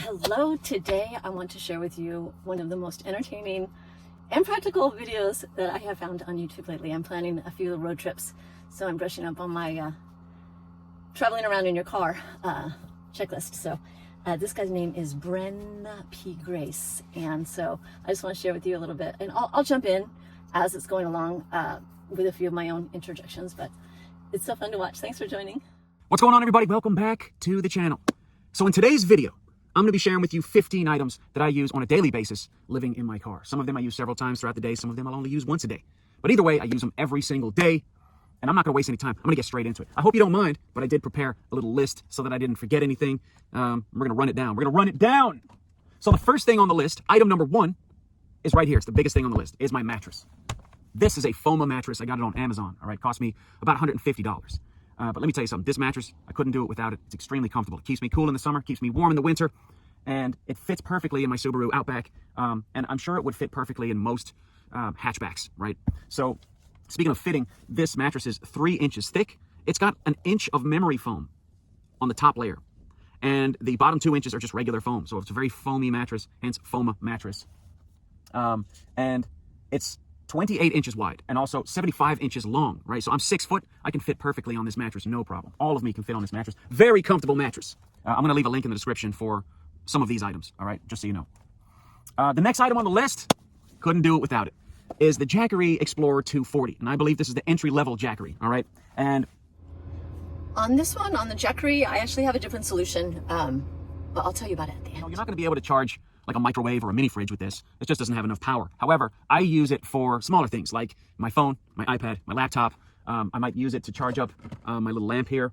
Hello, today I want to share with you one of the most entertaining and practical videos that I have found on YouTube lately. I'm planning a few road trips, so I'm brushing up on my traveling around in your car checklist. So this guy's name is Bren P. Grace, and so I just want to share with you a little bit, and I'll jump in as it's going along with a few of my own interjections, but it's so fun to watch. Thanks for joining. What's going on, everybody? Welcome back to the channel. So in today's video, I'm going to be sharing with you 15 items that I use on a daily basis living in my car. Some of them I use several times throughout the day. Some of them I'll only use once a day. But either way, I use them every single day, and I'm not going to waste any time. I'm going to get straight into it. I hope you don't mind, but I did prepare a little list so that I didn't forget anything. We're going to run it down. We're going to run it down. So the first thing on the list, item number one, is right here. It's the biggest thing on the list, is my mattress. This is a Foma mattress. I got it on Amazon. All right, cost me about $150. But let me tell you something. This mattress, I couldn't do it without it. It's extremely comfortable. It keeps me cool in the summer, keeps me warm in the winter, and it fits perfectly in my Subaru Outback. And I'm sure it would fit perfectly in most hatchbacks, right? So speaking of fitting, this mattress is 3 inches thick. It's got an inch of memory foam on the top layer, and the bottom 2 inches are just regular foam. So it's a very foamy mattress, hence Foma mattress. And it's 28 inches wide and also 75 inches long, right? So I'm 6 foot. I can fit perfectly on this mattress, no problem. All of me can fit on this mattress. Very comfortable mattress. I'm going to leave a link in the description for some of these items, all right? Just so you know. The next item on the list, couldn't do it without it, is the Jackery Explorer 240. And I believe this is the entry-level Jackery, all right? And On this one, on the Jackery, I actually have a different solution, but I'll tell you about it at the end. you're not going to be able to charge like a microwave or a mini fridge with this. It just doesn't have enough power. However, I use it for smaller things like my phone, my iPad, my laptop. I might use it to charge up my little lamp here.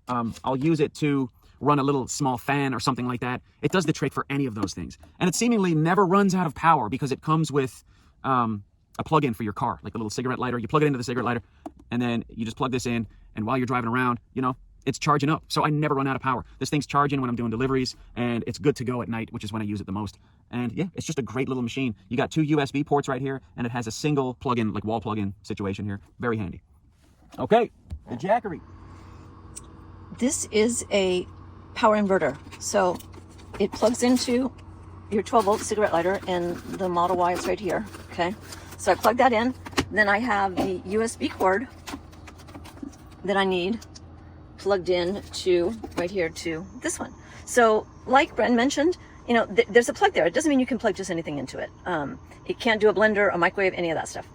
I'll use it to run a little small fan or something like that. It does the trick for any of those things. And it seemingly never runs out of power because it comes with a plug-in for your car, like a little cigarette lighter. You plug it into the cigarette lighter, and then you just plug this in, and while you're driving around, you know, it's charging up. So I never run out of power. This thing's charging when I'm doing deliveries, and it's good to go at night, which is when I use it the most. And yeah, it's just a great little machine. You got 2 USB ports right here, and it has a single plug-in, like wall plug-in situation here. Very handy. Okay, the Jackery. This is a power inverter, so it plugs into your 12-volt cigarette lighter, and the Model Y is right here, okay? So I plug that in, then I have the USB cord that I need plugged in to right here to this one. So like Bren mentioned, you know, there's a plug there. It doesn't mean you can plug just anything into it. It can't do a blender, a microwave, any of that stuff,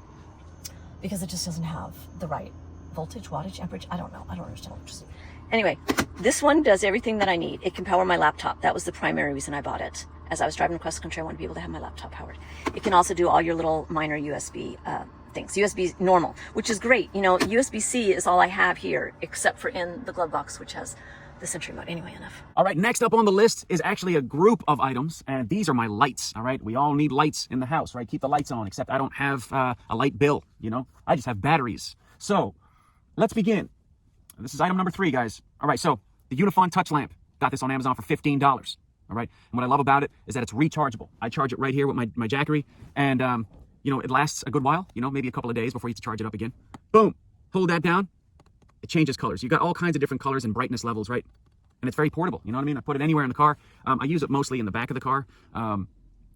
because it just doesn't have the right voltage, wattage, amperage. I don't know. I don't understand electricity. Anyway, this one does everything that I need. It can power my laptop. That was the primary reason I bought it. As I was driving across the country, I wanted to be able to have my laptop powered. It can also do all your little minor USB things. USB normal, which is great. You know, USB-C is all I have here, except for in the glove box, which has the Sentry mode. Anyway, enough. All right, next up on the list is actually a group of items, and these are my lights, all right? We all need lights in the house, right? Keep the lights on, except I don't have a light bill, you know? I just have batteries. So, let's begin. This is item number 3, guys. All right, so the Unifon touch lamp. Got this on Amazon for $15, all right? And what I love about it is that it's rechargeable. I charge it right here with my Jackery, and you know, it lasts a good while, you know, maybe a couple of days before you have to charge it up again. Boom, hold that down, it changes colors. You got all kinds of different colors and brightness levels, right? And it's very portable, you know what I mean? I put it anywhere in the car. I use it mostly in the back of the car,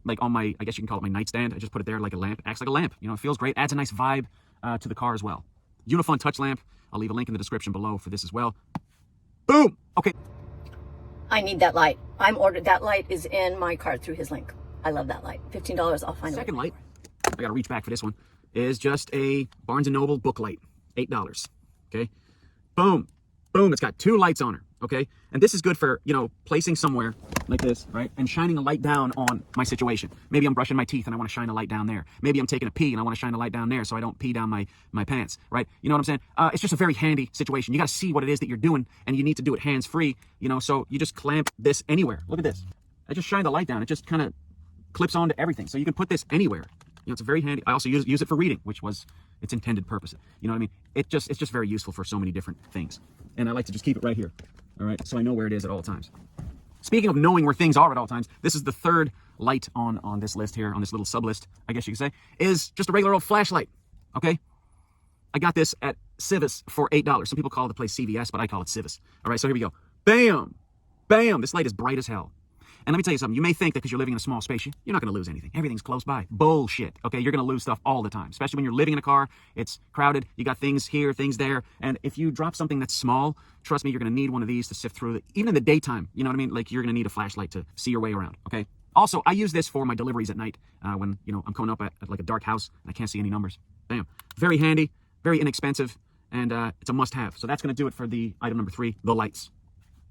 like on my, I guess you can call it my nightstand. I just put it there like a lamp. It acts like a lamp, you know, it feels great, adds a nice vibe to the car as well. Unifon touch lamp, I'll leave a link in the description below for this as well. Boom, okay. I need that light. I'm ordered. That light is in my cart through his link. I love that light. $15, I'll find it. Second light, I gotta reach back for this one, is just a Barnes & Noble book light, $8, okay? Boom, boom, it's got 2 lights on her, okay? And this is good for, you know, placing somewhere like this, right? And shining a light down on my situation. Maybe I'm brushing my teeth and I wanna shine a light down there. Maybe I'm taking a pee and I wanna shine a light down there so I don't pee down my pants, right? You know what I'm saying? It's just a very handy situation. You gotta see what it is that you're doing, and you need to do it hands-free, you know, so you just clamp this anywhere. Look at this. I just shine the light down. It just kind of clips onto everything. So you can put this anywhere. You know, it's a very handy. I also use it for reading, which was its intended purpose. You know what I mean? It's just very useful for so many different things. And I like to just keep it right here. All right, so I know where it is at all times. Speaking of knowing where things are at all times, this is the 3rd light on this list here, on this little sub list, I guess you could say, is just a regular old flashlight. Okay, I got this at Civis for $8. Some people call the place CVS, but I call it Civis. All right, so here we go. Bam, bam. This light is bright as hell. And let me tell you something. You may think that because you're living in a small space, you're not going to lose anything. Everything's close by. Bullshit. Okay, you're going to lose stuff all the time, especially when you're living in a car. It's crowded. You got things here, things there. And if you drop something that's small, trust me, you're going to need one of these to sift through it. Even in the daytime, you know what I mean? Like, you're going to need a flashlight to see your way around, okay? Also, I use this for my deliveries at night when, you know, I'm coming up at like a dark house and I can't see any numbers. Bam. Very handy, very inexpensive, and it's a must-have. So that's going to do it for the item number 3, the lights.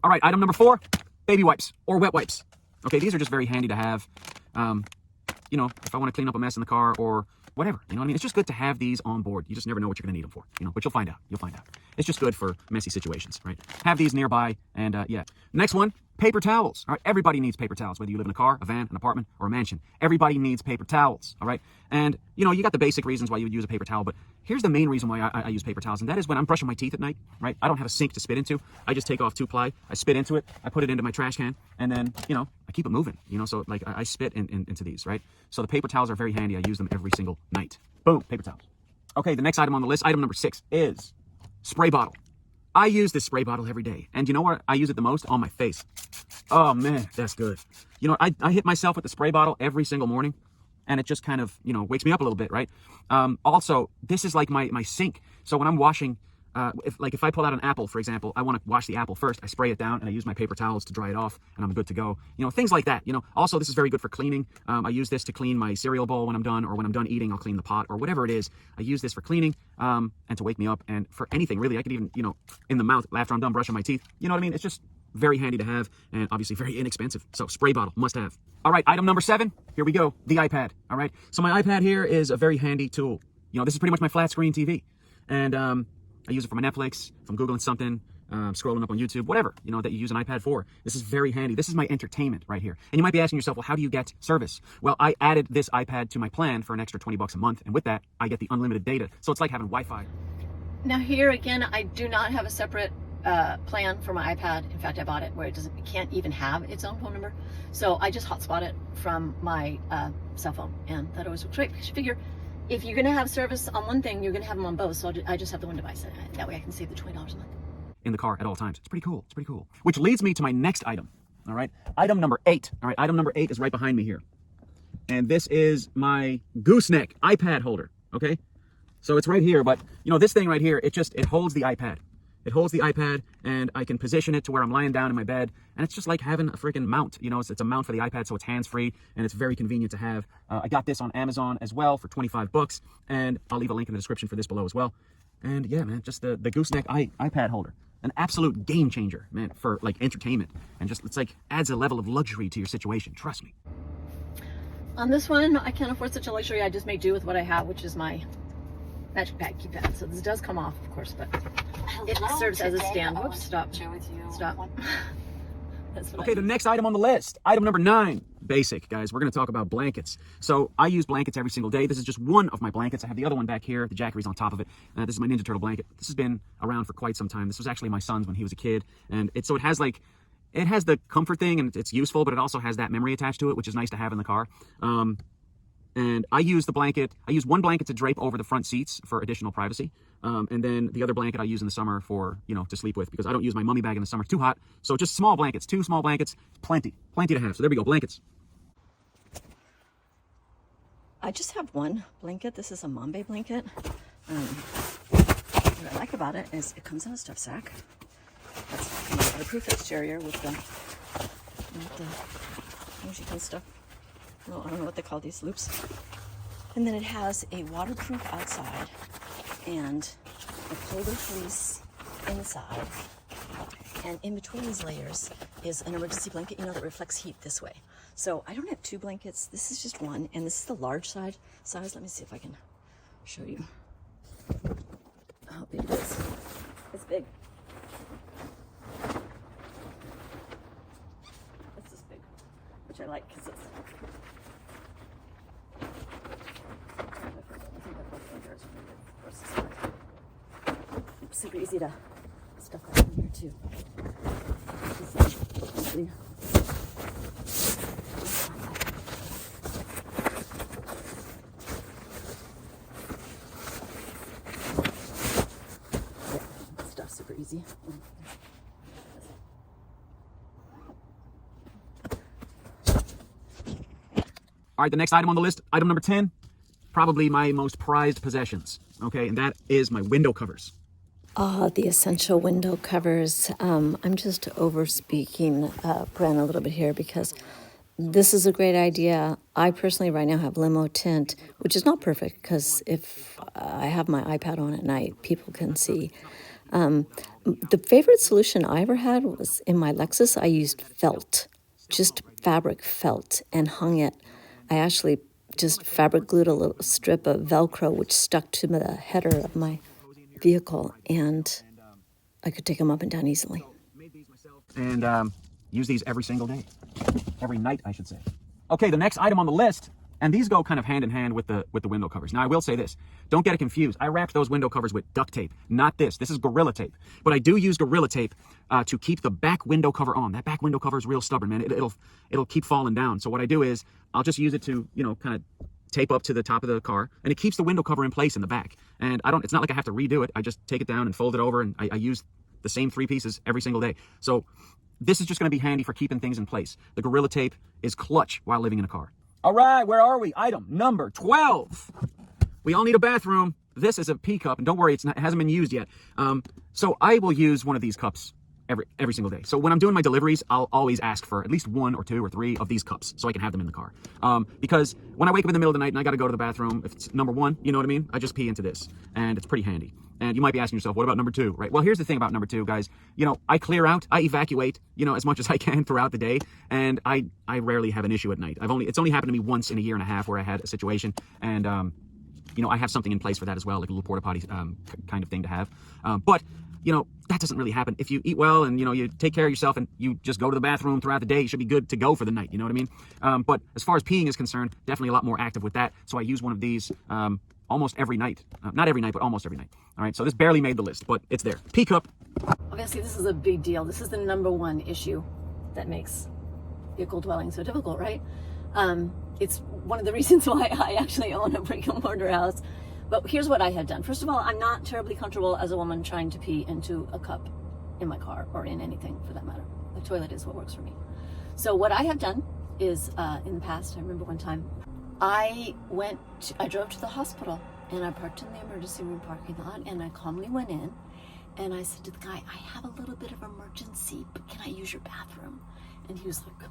All right, item number 4, baby wipes or wet wipes. Okay, these are just very handy to have. You know, if I want to clean up a mess in the car or whatever, you know what I mean? It's just good to have these on board. You just never know what you're going to need them for, you know, but you'll find out. You'll find out. It's just good for messy situations, right? Have these nearby, and yeah. Next one, paper towels. All right, everybody needs paper towels, whether you live in a car, a van, an apartment, or a mansion. Everybody needs paper towels, all right? And, you know, you got the basic reasons why you would use a paper towel, but here's the main reason why I use paper towels, and that is when I'm brushing my teeth at night, right? I don't have a sink to spit into. I just take off 2-ply, I spit into it, I put it into my trash can, and then, you know, I keep it moving, you know? So, like, I spit into these, right? So the paper towels are very handy. I use them every single night. Boom, paper towels. Okay, the next item on the list, item number 6, is spray bottle. I use this spray bottle every day. And you know where I use it the most? On my face. Oh, man, that's good. You know, I hit myself with the spray bottle every single morning, and it just kind of, you know, wakes me up a little bit, right? Also, this is like my sink. So when I'm washing, if I pull out an apple, for example, I want to wash the apple first. I spray it down, and I use my paper towels to dry it off, and I'm good to go. You know, things like that. You know, also, this is very good for cleaning. I use this to clean my cereal bowl when I'm done, or when I'm done eating, I'll clean the pot, or whatever it is. I use this for cleaning, and to wake me up, and for anything, really. I could even, you know, in the mouth after I'm done brushing my teeth. You know what I mean? It's just very handy to have, and obviously very inexpensive. So, spray bottle, must have. All right, item number 7, here we go, the iPad, all right? So my iPad here is a very handy tool. You know, this is pretty much my flat screen TV, and I use it for my Netflix, if I'm Googling something, scrolling up on YouTube, whatever, you know, that you use an iPad for. This is very handy. This is my entertainment right here. And you might be asking yourself, well, how do you get service? Well, I added this iPad to my plan for an extra $20 a month, and with that, I get the unlimited data. So it's like having Wi-Fi. Now here again, I do not have a separate plan for my iPad. In fact, I bought it where it can't even have its own phone number. So I just hotspot it from my cell phone, and that always works great, because you figure if you're going to have service on one thing, you're going to have them on both. So I just have the one device. That way I can save the $20 a month. In the car at all times. It's pretty cool. It's pretty cool. Which leads me to my next item. All right. Item number 8. All right. Item number 8 is right behind me here. And this is my gooseneck iPad holder. Okay. So it's right here, but you know, this thing right here, it holds the iPad. It holds the iPad, and I can position it to where I'm lying down in my bed, and it's just like having a freaking mount. You know, it's a mount for the iPad, so it's hands-free, and it's very convenient to have. I got this on Amazon as well for $25, and I'll leave a link in the description for this below as well. And yeah, man, just the gooseneck iPad holder, an absolute game changer, man, for like entertainment, and just it's like adds a level of luxury to your situation. Trust me. On this one, I can't afford such a luxury. I just make do with what I have, which is my Magic Pad keypad. So this does come off, of course, but it serves as a stand. Whoops, stop. Stop. That's what Okay, the next item on the list, item number 9, basic, guys. We're going to talk about blankets. So I use blankets every single day. This is just one of my blankets. I have the other one back here. The Jackery's on top of it. This is my Ninja Turtle blanket. This has been around for quite some time. This was actually my son's when he was a kid, and it has the comfort thing, and it's useful, but it also has that memory attached to it, which is nice to have in the car. And I use one blanket to drape over the front seats for additional privacy. And then the other blanket I use in the summer for, you know, to sleep with, because I don't use my mummy bag in the summer. It's too hot. So just small blankets, 2 small blankets, plenty to have. So there we go, blankets. I just have one blanket. This is a Mambe blanket. What I like about it is it comes in a stuff sack. That's kind of waterproof exterior with the music and stuff. Well, I don't know what they call these loops. And then it has a waterproof outside and a colder fleece inside. And in between these layers is an emergency blanket, you know, that reflects heat this way. So I don't have 2 blankets. This is just one, and this is the large size. Let me see if I can show you how big it is. It's big. This is big, which I like because it's super easy to stuff that in here too. Yeah, stuff's super easy. All right, the next item on the list, item number 10, probably my most prized possessions, okay, and that is my window covers. Oh, the essential window covers. I'm just over speaking Bren a little bit here because this is a great idea. I personally right now have limo tint, which is not perfect because if I have my iPad on at night, people can see. The favorite solution I ever had was in my Lexus, I used felt, just fabric felt, and hung it. I actually just fabric glued a little strip of Velcro, which stuck to the header of my vehicle, and I could take them up and down easily. And use these every single day. Every night, I should say. Okay, the next item on the list, and these go kind of hand in hand with the window covers. Now, I will say this. Don't get it confused. I wrapped those window covers with duct tape. Not this. This is Gorilla Tape. But I do use Gorilla Tape to keep the back window cover on. That back window cover is real stubborn, man. It'll keep falling down. So what I do is I'll just use it to, kind of tape up to the top of the car, and it keeps the window cover in place in the back. And it's not like I have to redo it. I just take it down and fold it over, and I use the same 3 pieces every single day. So this is just going to be handy for keeping things in place. The Gorilla Tape is clutch while living in a car. All right, where are we? Item number 12. We all need a bathroom. This is a pee cup, and don't worry, it hasn't been used yet. So I will use one of these cups every single day. So when I'm doing my deliveries, I'll always ask for at least 1 or 2 or 3 of these cups so I can have them in the car. Because when I wake up in the middle of the night and I got to go to the bathroom, if it's number 1, you know what I mean? I just pee into this, and it's pretty handy. And you might be asking yourself, what about number 2, right? Well, here's the thing about number 2, guys. I clear out, I evacuate, as much as I can throughout the day, and I rarely have an issue at night. It's only happened to me once in a year and a half where I had a situation, and I have something in place for that as well, like a little porta potty kind of thing to have. But that doesn't really happen. If you eat well and, you take care of yourself and you just go to the bathroom throughout the day, you should be good to go for the night. You know what I mean? But as far as peeing is concerned, definitely a lot more active with that. So I use one of these almost every night. Not every night, but almost every night. All right, so this barely made the list, but it's there. Pee cup. Obviously, this is a big deal. This is the number 1 issue that makes vehicle dwelling so difficult, right? It's one of the reasons why I actually own a brick and mortar house. But here's what I have done. First of all, I'm not terribly comfortable as a woman trying to pee into a cup in my car or in anything for that matter. The toilet is what works for me. So what I have done is, in the past, I remember one time, I drove to the hospital and I parked in the emergency room parking lot, and I calmly went in and I said to the guy, I have a little bit of emergency, but can I use your bathroom? And he was like,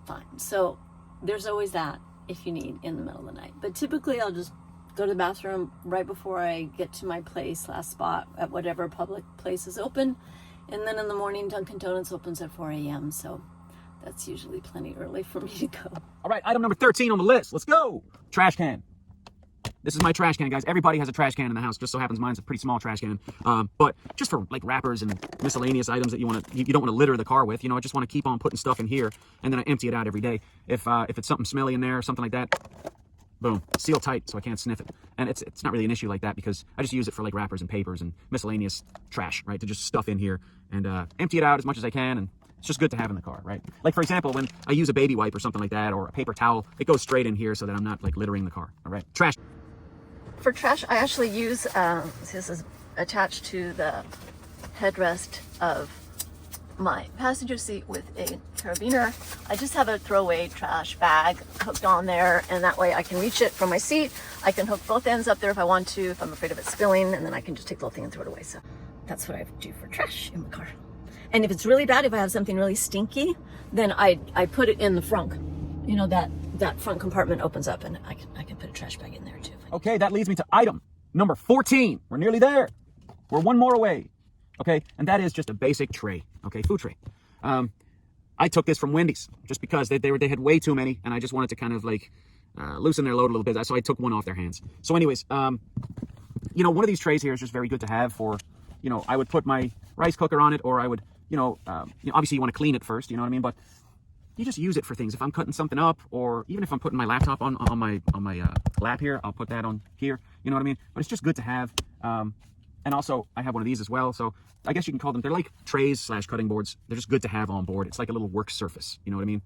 fine. So there's always that if you need in the middle of the night. But typically I'll just go to the bathroom right before I get to my place, last spot at whatever public place is open. And then in the morning, Dunkin' Donuts opens at 4 a.m. So that's usually plenty early for me to go. All right, item number 13 on the list. Let's go. Trash can. This is my trash can, guys. Everybody has a trash can in the house. Just so happens mine's a pretty small trash can. But just for like wrappers and miscellaneous items that you don't want to litter the car with. I just want to keep on putting stuff in here, and then I empty it out every day. If it's something smelly in there or something like that, boom, seal tight so I can't sniff it. And it's not really an issue like that because I just use it for like wrappers and papers and miscellaneous trash, right? To just stuff in here and empty it out as much as I can, and it's just good to have in the car, right? Like for example, when I use a baby wipe or something like that, or a paper towel, it goes straight in here so that I'm not like littering the car. All right, trash. For trash, I actually use, this is attached to the headrest of my passenger seat with a carabiner. I just have a throwaway trash bag hooked on there, and that way I can reach it from my seat. I can hook both ends up there if I want to, if I'm afraid of it spilling, and then I can just take the whole thing and throw it away. So that's what I do for trash in my car. And if it's really bad, if I have something really stinky, then I put it in the front. That front compartment opens up, and I can put a trash bag in there too. Okay, that leads me to item number 14. We're nearly there. We're one more away. Okay, and that is just a basic tray. Okay, food tray. I took this from Wendy's just because they had way too many, and I just wanted to kind of like loosen their load a little bit. So I took one off their hands. So anyways, one of these trays here is just very good to have for, I would put my rice cooker on it, or I would, obviously you want to clean it first, you know what I mean? But you just use it for things. If I'm cutting something up, or even if I'm putting my laptop on my lap here, I'll put that on here. You know what I mean? But it's just good to have. And also, I have one of these as well. So I guess you can call them, they're like trays / cutting boards. They're just good to have on board. It's like a little work surface. You know what I mean?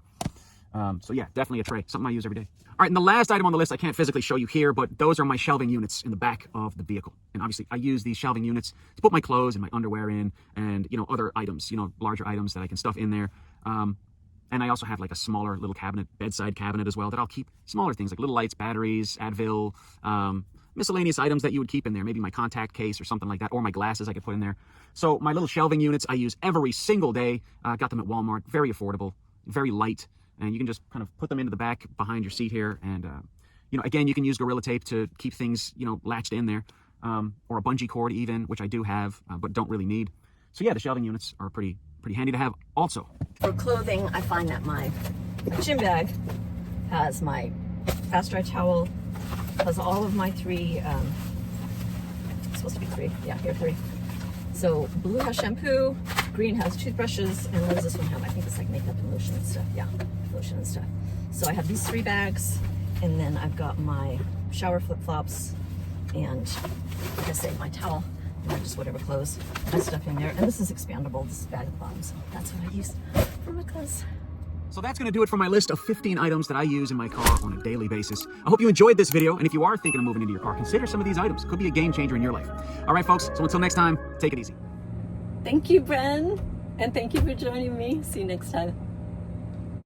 So yeah, definitely a tray. Something I use every day. All right, and the last item on the list, I can't physically show you here, but those are my shelving units in the back of the vehicle. And obviously, I use these shelving units to put my clothes and my underwear in, and, other items, larger items that I can stuff in there. And I also have like a smaller little cabinet, bedside cabinet as well, that I'll keep smaller things like little lights, batteries, Advil, miscellaneous items that you would keep in there. Maybe my contact case or something like that, or my glasses I could put in there. So my little shelving units I use every single day. Got them at Walmart, very affordable, very light. And you can just kind of put them into the back behind your seat here. And, you know, again, you can use Gorilla Tape to keep things, you know, latched in there. Or a bungee cord even, which I do have, but don't really need. So yeah, the shelving units are pretty handy to have also. For clothing, I find that my gym bag has my fast dry towel, has all of my three, it's supposed to be three, yeah, here are three. So blue has shampoo, green has toothbrushes, and what does this one have? I think it's like makeup and lotion and stuff, yeah, lotion and stuff. So I have these 3 bags, and then I've got my shower flip-flops, and like I say, my towel, and just whatever clothes I stuff in there. And this is expandable, this bag at the bottom, so that's what I use for my clothes. So that's going to do it for my list of 15 items that I use in my car on a daily basis. I hope you enjoyed this video, and if you are thinking of moving into your car, consider some of these items. It could be a game changer in your life. All right, folks, so until next time, take it easy. Thank you, Bren, and thank you for joining me. See you next time.